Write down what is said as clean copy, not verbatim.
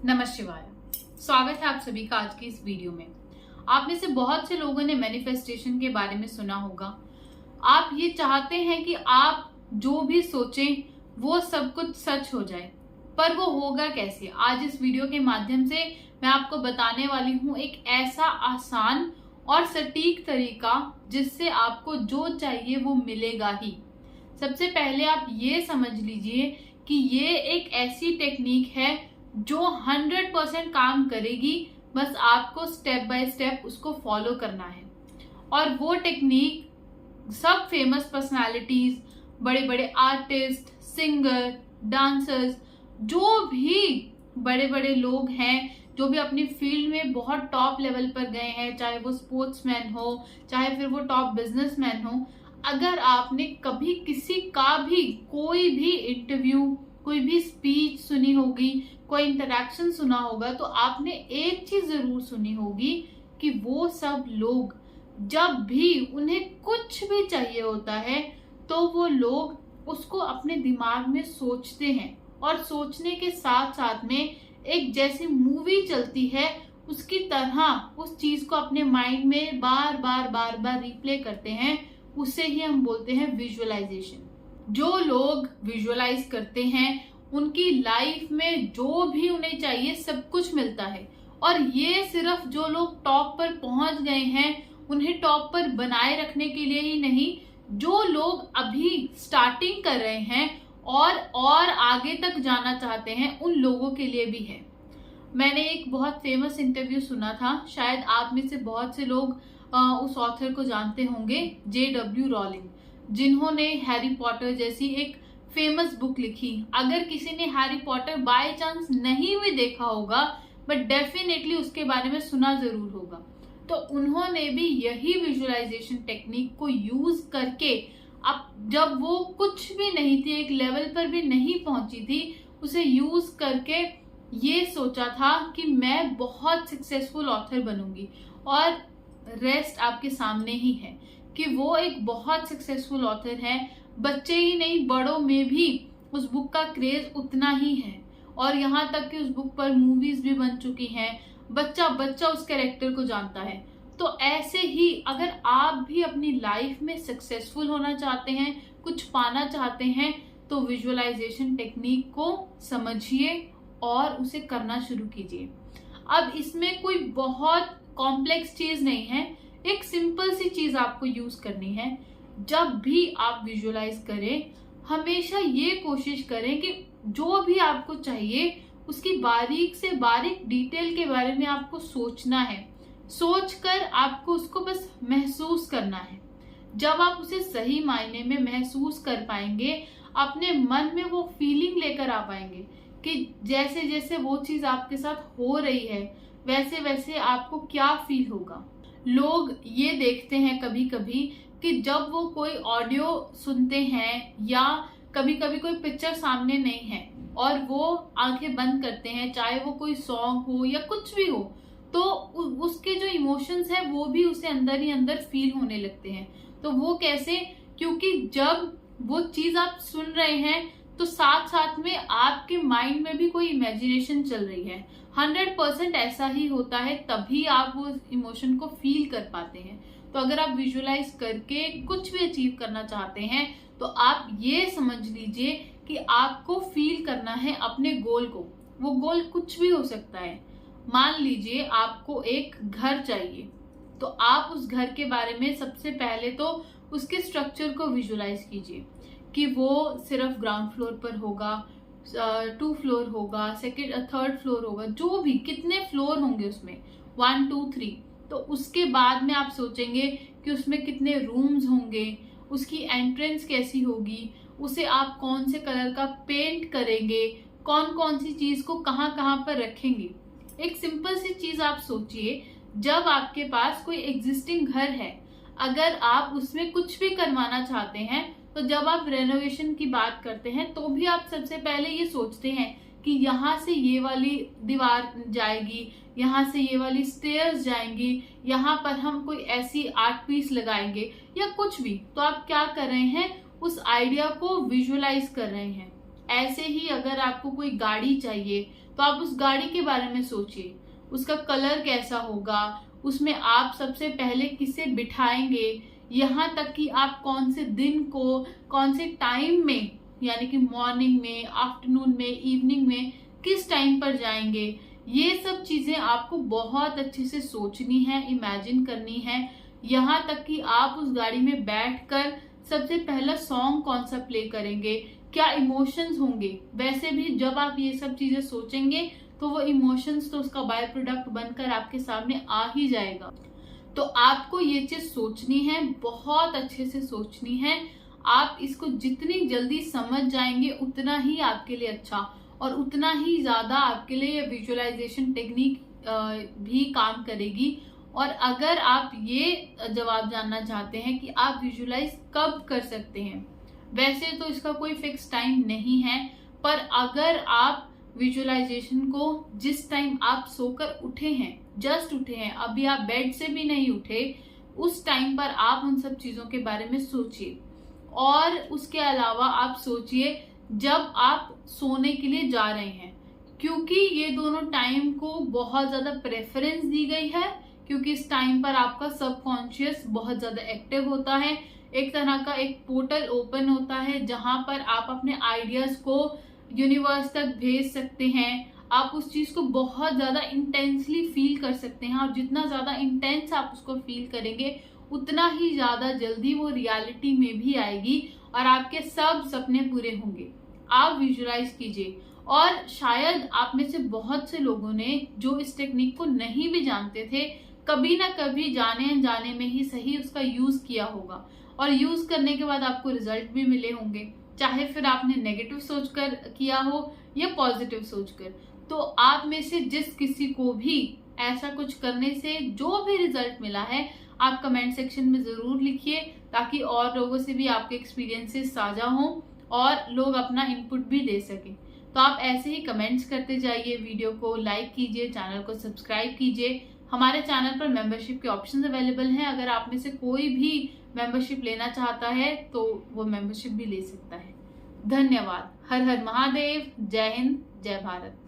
नमः शिवाय। स्वागत है आप सभी का आज की इस वीडियो में। आप में से बहुत से लोगों ने मैनिफेस्टेशन के बारे में सुना होगा। आप ये चाहते हैं कि आप जो भी सोचें वो सब कुछ सच हो जाए, पर वो होगा कैसे? आज इस वीडियो के माध्यम से मैं आपको बताने वाली हूँ एक ऐसा आसान और सटीक तरीका जिससे आपको जो चाहिए वो मिलेगा ही। सबसे पहले आप ये समझ लीजिए कि ये एक ऐसी टेक्निक है जो 100% काम करेगी, बस आपको स्टेप बाय स्टेप उसको फॉलो करना है। और वो टेक्निक सब फेमस पर्सनालिटीज, बड़े बड़े आर्टिस्ट, सिंगर, डांसर्स, जो भी बड़े बड़े लोग हैं, जो भी अपनी फील्ड में बहुत टॉप लेवल पर गए हैं, चाहे वो स्पोर्ट्समैन हो, चाहे फिर वो टॉप बिजनेसमैन हो, अगर आपने कभी किसी का भी कोई भी इंटरव्यू, कोई भी स्पीच सुनी होगी, कोई इंटरैक्शन सुना होगा, तो आपने एक चीज जरूर सुनी होगी कि वो सब लोग जब भी उन्हें कुछ भी चाहिए होता है तो वो लोग उसको अपने दिमाग में सोचते हैं, और सोचने के साथ साथ में एक जैसी मूवी चलती है उसकी तरह उस चीज को अपने माइंड में बार बार रिप्ले करते हैं। उसे ही हम बोलते हैं विजुअलाइजेशन। जो लोग विजुअलाइज करते हैं उनकी लाइफ में जो भी उन्हें चाहिए सब कुछ मिलता है। और ये सिर्फ जो लोग टॉप पर पहुंच गए हैं उन्हें टॉप पर बनाए रखने के लिए ही नहीं, जो लोग अभी स्टार्टिंग कर रहे हैं और आगे तक जाना चाहते हैं उन लोगों के लिए भी है। मैंने एक बहुत फेमस इंटरव्यू सुना था, शायद आप में से बहुत से लोग उस ऑथर को जानते होंगे, J.W. रॉलिंग, जिन्होंने हैरी पॉटर जैसी एक फेमस बुक लिखी। अगर किसी ने हैरी पॉटर बाय चांस नहीं भी देखा होगा, बट डेफिनेटली उसके बारे में सुना जरूर होगा। तो उन्होंने भी यही विजुअलाइजेशन टेक्निक को यूज करके, अब जब वो कुछ भी नहीं थी, एक लेवल पर भी नहीं पहुंची थी, उसे यूज करके ये सोचा था कि मैं बहुत सक्सेसफुल ऑथर बनूंगी। और रेस्ट आपके सामने ही है कि वो एक बहुत सक्सेसफुल ऑथर है। बच्चे ही नहीं, बड़ों में भी उस बुक का क्रेज उतना ही है, और यहाँ तक कि उस बुक पर मूवीज भी बन चुकी हैं। बच्चा बच्चा उस कैरेक्टर को जानता है। तो ऐसे ही अगर आप भी अपनी लाइफ में सक्सेसफुल होना चाहते हैं, कुछ पाना चाहते हैं, तो विजुअलाइजेशन टेक्निक को समझिए और उसे करना शुरू कीजिए। अब इसमें कोई बहुत कॉम्प्लेक्स चीज नहीं है, एक सिंपल सी चीज आपको यूज करनी है। जब भी आप विजुअलाइज करें, हमेशा ये कोशिश करें कि जो भी आपको चाहिए उसकी बारीक से बारीक डिटेल के बारे में आपको सोचना है। सोचकर आपको उसको बस महसूस करना है। जब आप उसे सही मायने में महसूस कर पाएंगे, अपने मन में वो फीलिंग लेकर आ पाएंगे कि जैसे जैसे वो चीज आपके साथ हो रही है वैसे वैसे आपको क्या फील होगा। लोग ये देखते हैं कभी कभी कि जब वो कोई ऑडियो सुनते हैं या कभी कभी कोई पिक्चर सामने नहीं है और वो आंखें बंद करते हैं, चाहे वो कोई सॉन्ग हो या कुछ भी हो, तो उसके जो इमोशंस है वो भी उसे अंदर ही अंदर फील होने लगते हैं। तो वो कैसे? क्योंकि जब वो चीज आप सुन रहे हैं तो साथ साथ में आपके माइंड में भी कोई इमेजिनेशन चल रही है। 100% ऐसा ही होता है, तभी आप वो इमोशन को फील कर पाते हैं। तो अगर आप विजुअलाइज करके कुछ भी अचीव करना चाहते हैं तो आप ये समझ लीजिए कि आपको फील करना है अपने गोल को। वो गोल कुछ भी हो सकता है। मान लीजिए आपको एक घर चाहिए, तो आप उस घर के बारे में सबसे पहले तो उसके स्ट्रक्चर को विजुअलाइज कीजिए कि वो सिर्फ ग्राउंड फ्लोर पर होगा, 2 फ्लोर होगा, सेकंड 3rd फ्लोर होगा, जो भी कितने फ्लोर होंगे उसमें, 1 2 3। तो उसके बाद में आप सोचेंगे कि उसमें कितने रूम्स होंगे, उसकी एंट्रेंस कैसी होगी, उसे आप कौन से कलर का पेंट करेंगे, कौन कौन सी चीज को कहाँ कहाँ पर रखेंगे। एक सिंपल सी चीज आप सोचिए, जब आपके पास कोई एग्जिस्टिंग घर है, अगर आप उसमें कुछ भी करवाना चाहते हैं, तो जब आप रेनोवेशन की बात करते हैं तो भी आप सबसे पहले ये सोचते हैं कि यहाँ से ये वाली दीवार जाएगी, यहाँ से ये वाली स्टेयर्स जाएंगी, यहाँ पर हम कोई ऐसी आर्ट पीस लगाएंगे या कुछ भी। तो आप क्या कर रहे हैं? उस आइडिया को विजुअलाइज कर रहे हैं। ऐसे ही अगर आपको कोई गाड़ी चाहिए तो आप उस गाड़ी के बारे में सोचिए, उसका कलर कैसा होगा, उसमें आप सबसे पहले किसे बिठाएंगे, यहाँ तक कि आप कौन से दिन को कौन से टाइम में, यानी कि मॉर्निंग में, आफ्टरनून में, इवनिंग में किस टाइम पर जाएंगे। ये सब चीजें आपको बहुत अच्छे से सोचनी है, इमेजिन करनी है। यहाँ तक कि आप उस गाड़ी में बैठकर सबसे पहला सॉन्ग कौन सा प्ले करेंगे, क्या इमोशंस होंगे। वैसे भी जब आप ये सब चीजें सोचेंगे तो वो इमोशंस तो उसका बाय प्रोडक्ट बनकर आपके सामने आ ही जाएगा। तो आपको ये चीज सोचनी है, बहुत अच्छे से सोचनी है। आप इसको जितनी जल्दी समझ जाएंगे उतना ही आपके लिए अच्छा, और उतना ही ज्यादा आपके लिए विजुअलाइजेशन टेक्निक भी काम करेगी। और अगर आप ये जवाब जानना चाहते हैं कि आप विजुअलाइज कब कर सकते हैं, वैसे तो इसका कोई फिक्स टाइम नहीं है, पर अगर आप विजुअलाइजेशन को जिस टाइम आप सोकर उठे हैं, जस्ट उठे हैं, अभी आप बेड से भी नहीं उठे, उस टाइम पर आप उन सब चीजों के बारे में सोचिए। और उसके अलावा आप सोचिए जब आप सोने के लिए जा रहे हैं, क्योंकि ये दोनों टाइम को बहुत ज्यादा प्रेफरेंस दी गई है, क्योंकि इस टाइम पर आपका सबकॉन्शियस बहुत ज्यादा एक्टिव होता है। एक तरह का एक पोर्टल ओपन होता है जहां पर आप अपने आइडियाज को यूनिवर्स तक भेज सकते हैं। आप उस चीज को बहुत ज्यादा इंटेंसली फील कर सकते हैं, और जितना ज्यादा इंटेंस आप उसको फील करेंगे उतना ही ज्यादा जल्दी वो रियलिटी में भी आएगी और आपके सब सपने पूरे होंगे। आप विजुअलाइज कीजिए। और शायद आप में से बहुत से लोगों ने जो इस टेक्निक को नहीं भी जानते थे, कभी ना कभी जाने अनजाने में ही सही उसका यूज किया होगा, और यूज करने के बाद आपको रिजल्ट भी मिले होंगे, चाहे फिर आपने नेगेटिव सोचकर किया हो या पॉजिटिव सोचकर। तो आप में से जिस किसी को भी ऐसा कुछ करने से जो भी रिजल्ट मिला है, आप कमेंट सेक्शन में जरूर लिखिए, ताकि और लोगों से भी आपके एक्सपीरियंसेस साझा हों और लोग अपना इनपुट भी दे सकें। तो आप ऐसे ही कमेंट्स करते जाइए, वीडियो को लाइक कीजिए, चैनल को सब्सक्राइब कीजिए। हमारे चैनल पर मेंबरशिप के ऑप्शंस अवेलेबल हैं, अगर आप में से कोई भी मेंबरशिप लेना चाहता है तो वो मेंबरशिप भी ले सकता है। धन्यवाद। हर हर महादेव। जय हिंद, जय भारत।